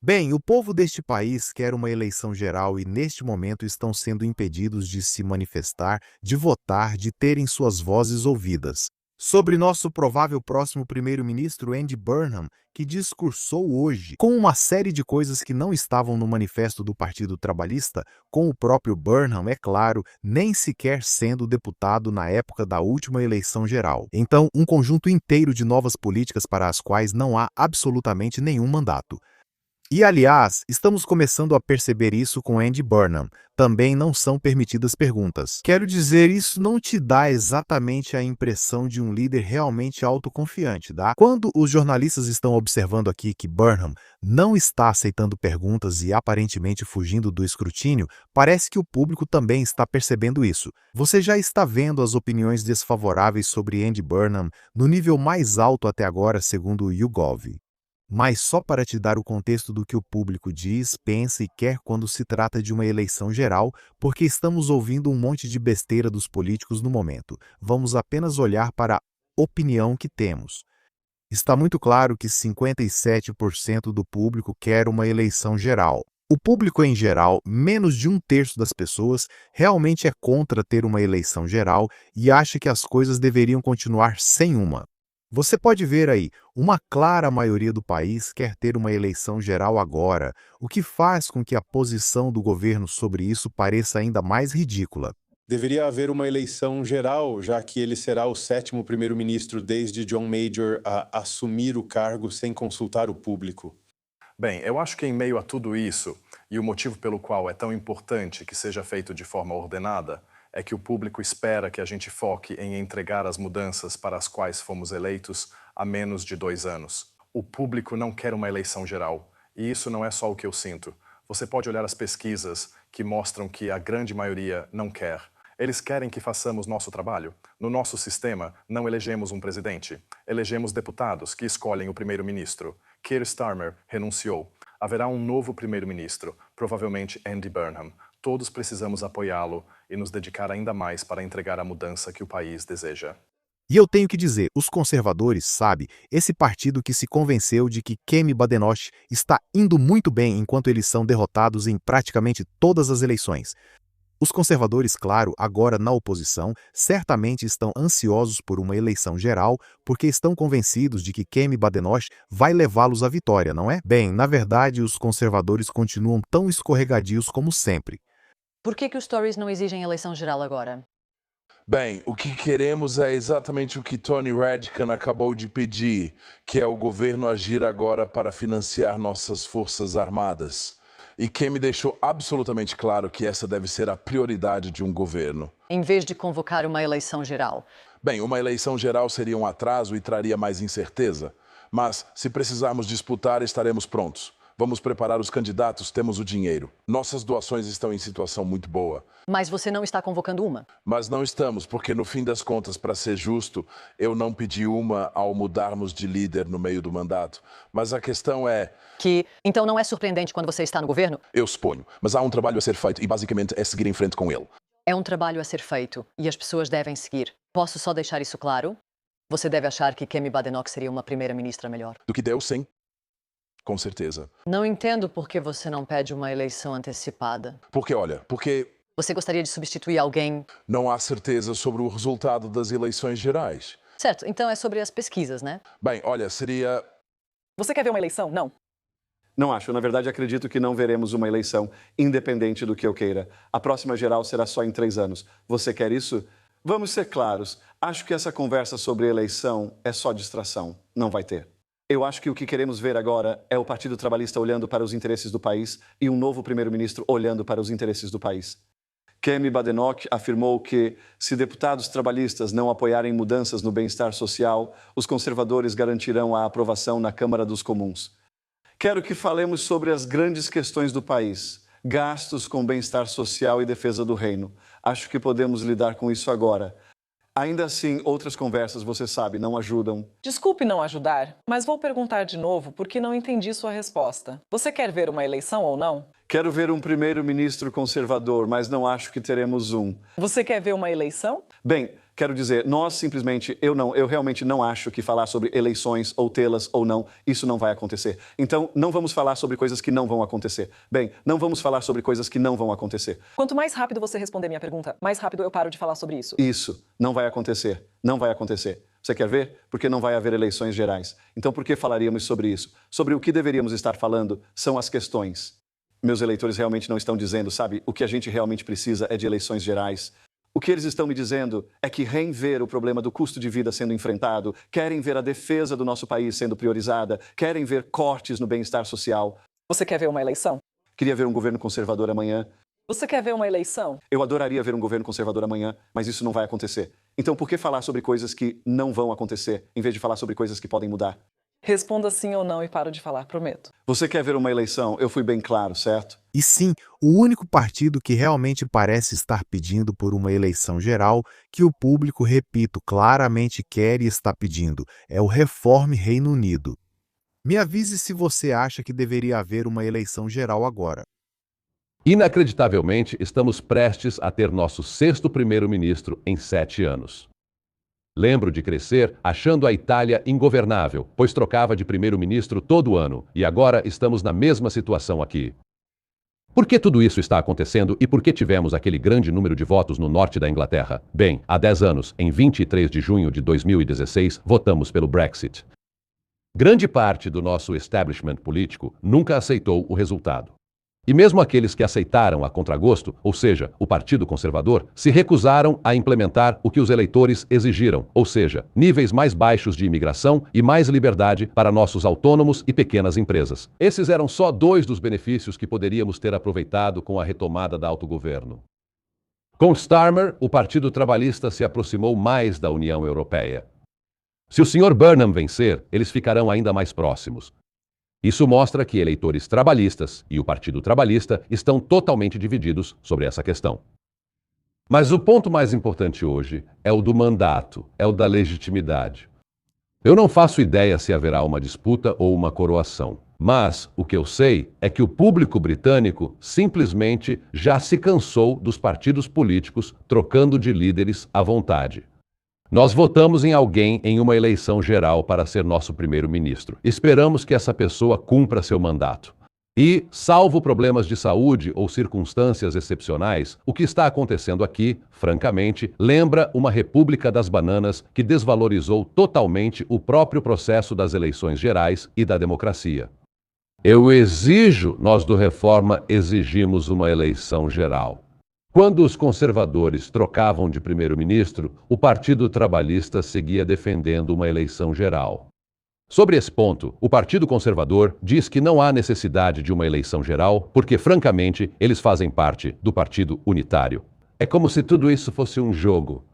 Bem, o povo deste país quer uma eleição geral e, neste momento, estão sendo impedidos de se manifestar, de votar, de terem suas vozes ouvidas. Sobre nosso provável próximo primeiro-ministro Andy Burnham, que discursou hoje com uma série de coisas que não estavam no manifesto do Partido Trabalhista, com o próprio Burnham, é claro, nem sequer sendo deputado na época da última eleição geral. Então, um conjunto inteiro de novas políticas para as quais não há absolutamente nenhum mandato. E, aliás, estamos começando a perceber isso com Andy Burnham. Também não são permitidas perguntas. Quero dizer, isso não te dá exatamente a impressão de um líder realmente autoconfiante, dá? Quando os jornalistas estão observando aqui que Burnham não está aceitando perguntas e aparentemente fugindo do escrutínio, parece que o público também está percebendo isso. Você já está vendo as opiniões desfavoráveis sobre Andy Burnham no nível mais alto até agora, segundo o YouGov. Mas só para te dar o contexto do que o público diz, pensa e quer quando se trata de uma eleição geral, porque estamos ouvindo um monte de besteira dos políticos no momento. Vamos apenas olhar para a opinião que temos. Está muito claro que 57% do público quer uma eleição geral. O público em geral, menos de um terço das pessoas, realmente é contra ter uma eleição geral e acha que as coisas deveriam continuar sem uma. Você pode ver aí, uma clara maioria do país quer ter uma eleição geral agora, o que faz com que a posição do governo sobre isso pareça ainda mais ridícula. Deveria haver uma eleição geral, já que ele será o sétimo primeiro-ministro desde John Major a assumir o cargo sem consultar o público. Bem, eu acho que em meio a tudo isso, e o motivo pelo qual é tão importante que seja feito de forma ordenada, é que o público espera que a gente foque em entregar as mudanças para as quais fomos eleitos há menos de 2 anos. O público não quer uma eleição geral, e isso não é só o que eu sinto. Você pode olhar as pesquisas que mostram que a grande maioria não quer. Eles querem que façamos nosso trabalho. No nosso sistema, não elegemos um presidente. Elegemos deputados que escolhem o primeiro-ministro. Keir Starmer renunciou. Haverá um novo primeiro-ministro, provavelmente Andy Burnham. Todos precisamos apoiá-lo e nos dedicar ainda mais para entregar a mudança que o país deseja. E eu tenho que dizer, os conservadores, sabe, esse partido que se convenceu de que Kemi Badenoch está indo muito bem enquanto eles são derrotados em praticamente todas as eleições. Os conservadores, claro, agora na oposição, certamente estão ansiosos por uma eleição geral porque estão convencidos de que Kemi Badenoch vai levá-los à vitória, não é? Bem, na verdade, os conservadores continuam tão escorregadios como sempre. Por que os Tories não exigem eleição geral agora? Bem, o que queremos é exatamente o que Tony Radican acabou de pedir, que é o governo agir agora para financiar nossas forças armadas. E quem me deixou absolutamente claro que essa deve ser a prioridade de um governo. Em vez de convocar uma eleição geral. Bem, uma eleição geral seria um atraso e traria mais incerteza. Mas, se precisarmos disputar, estaremos prontos. Vamos preparar os candidatos, temos o dinheiro. Nossas doações estão em situação muito boa. Mas você não está convocando uma? Mas não estamos, porque no fim das contas, para ser justo, eu não pedi uma ao mudarmos de líder no meio do mandato. Mas a questão é... Então não é surpreendente quando você está no governo? Eu suponho, mas há um trabalho a ser feito e basicamente é seguir em frente com ele. É um trabalho a ser feito e as pessoas devem seguir. Posso só deixar isso claro? Você deve achar que Kemi Badenoch seria uma primeira-ministra melhor. Do que deu, sim. Com certeza. Não entendo por que você não pede uma eleição antecipada. Porque Você gostaria de substituir alguém? não há certeza sobre o resultado das eleições gerais. Certo, então é sobre as pesquisas, né? Bem, olha, seria... Você quer ver uma eleição? Não. Não acho. Na verdade, acredito que não veremos uma eleição, independente do que eu queira. A próxima geral será só em 3 anos. Você quer isso? Vamos ser claros. Acho que essa conversa sobre eleição é só distração. Não vai ter. Eu acho que o que queremos ver agora é o Partido Trabalhista olhando para os interesses do país e um novo primeiro-ministro olhando para os interesses do país. Kemi Badenoch afirmou que, se deputados trabalhistas não apoiarem mudanças no bem-estar social, os conservadores garantirão a aprovação na Câmara dos Comuns. Quero que falemos sobre as grandes questões do país, gastos com bem-estar social e defesa do reino. Acho que podemos lidar com isso agora. Ainda assim, outras conversas, você sabe, não ajudam. Desculpe não ajudar, mas vou perguntar de novo porque não entendi sua resposta. Você quer ver uma eleição ou não? Quero ver um primeiro-ministro conservador, mas não acho que teremos um. Você quer ver uma eleição? Bem, Quero dizer, nós simplesmente, eu realmente não acho que falar sobre eleições ou tê-las ou não, isso não vai acontecer. Então, não vamos falar sobre coisas que não vão acontecer. Bem, não vamos falar sobre coisas que não vão acontecer. Quanto mais rápido você responder minha pergunta, mais rápido eu paro de falar sobre isso. Isso não vai acontecer. Não vai acontecer. Você quer ver? Porque não vai haver eleições gerais. Então, por que falaríamos sobre isso? Sobre o que deveríamos estar falando são as questões. Meus eleitores realmente não estão dizendo, sabe, o que a gente realmente precisa é de eleições gerais. O que eles estão me dizendo é que ver o problema do custo de vida sendo enfrentado, querem ver a defesa do nosso país sendo priorizada, querem ver cortes no bem-estar social. Você quer ver uma eleição? Queria ver um governo conservador amanhã. Você quer ver uma eleição? Eu adoraria ver um governo conservador amanhã, mas isso não vai acontecer. Então, por que falar sobre coisas que não vão acontecer, em vez de falar sobre coisas que podem mudar? Responda sim ou não e paro de falar, prometo. Você quer ver uma eleição? Eu fui bem claro, certo? E sim, o único partido que realmente parece estar pedindo por uma eleição geral, que o público, repito, claramente quer e está pedindo, é o Reforme Reino Unido. Me avise se você acha que deveria haver uma eleição geral agora. Inacreditavelmente, estamos prestes a ter nosso 6º primeiro-ministro em 7 anos. Lembro de crescer achando a Itália ingovernável, pois trocava de primeiro-ministro todo ano, e agora estamos na mesma situação aqui. Por que tudo isso está acontecendo e por que tivemos aquele grande número de votos no norte da Inglaterra? Bem, há 10 anos, em 23 de junho de 2016, votamos pelo Brexit. Grande parte do nosso establishment político nunca aceitou o resultado. E mesmo aqueles que aceitaram a contragosto, ou seja, o Partido Conservador, se recusaram a implementar o que os eleitores exigiram, ou seja, níveis mais baixos de imigração e mais liberdade para nossos autônomos e pequenas empresas. Esses eram só 2 dos benefícios que poderíamos ter aproveitado com a retomada da autogoverno. Com Starmer, o Partido Trabalhista se aproximou mais da União Europeia. Se o Sr. Burnham vencer, eles ficarão ainda mais próximos. Isso mostra que eleitores trabalhistas e o Partido Trabalhista estão totalmente divididos sobre essa questão. Mas o ponto mais importante hoje é o do mandato, é o da legitimidade. Eu não faço ideia se haverá uma disputa ou uma coroação, mas o que eu sei é que o público britânico simplesmente já se cansou dos partidos políticos trocando de líderes à vontade. Nós votamos em alguém em uma eleição geral para ser nosso primeiro-ministro. Esperamos que essa pessoa cumpra seu mandato. E, salvo problemas de saúde ou circunstâncias excepcionais, o que está acontecendo aqui, francamente, lembra uma República das Bananas que desvalorizou totalmente o próprio processo das eleições gerais e da democracia. Nós do Reforma exigimos uma eleição geral. Quando os conservadores trocavam de primeiro-ministro, o Partido Trabalhista seguia defendendo uma eleição geral. Sobre esse ponto, o Partido Conservador diz que não há necessidade de uma eleição geral porque, francamente, eles fazem parte do Partido Unitário. É como se tudo isso fosse um jogo.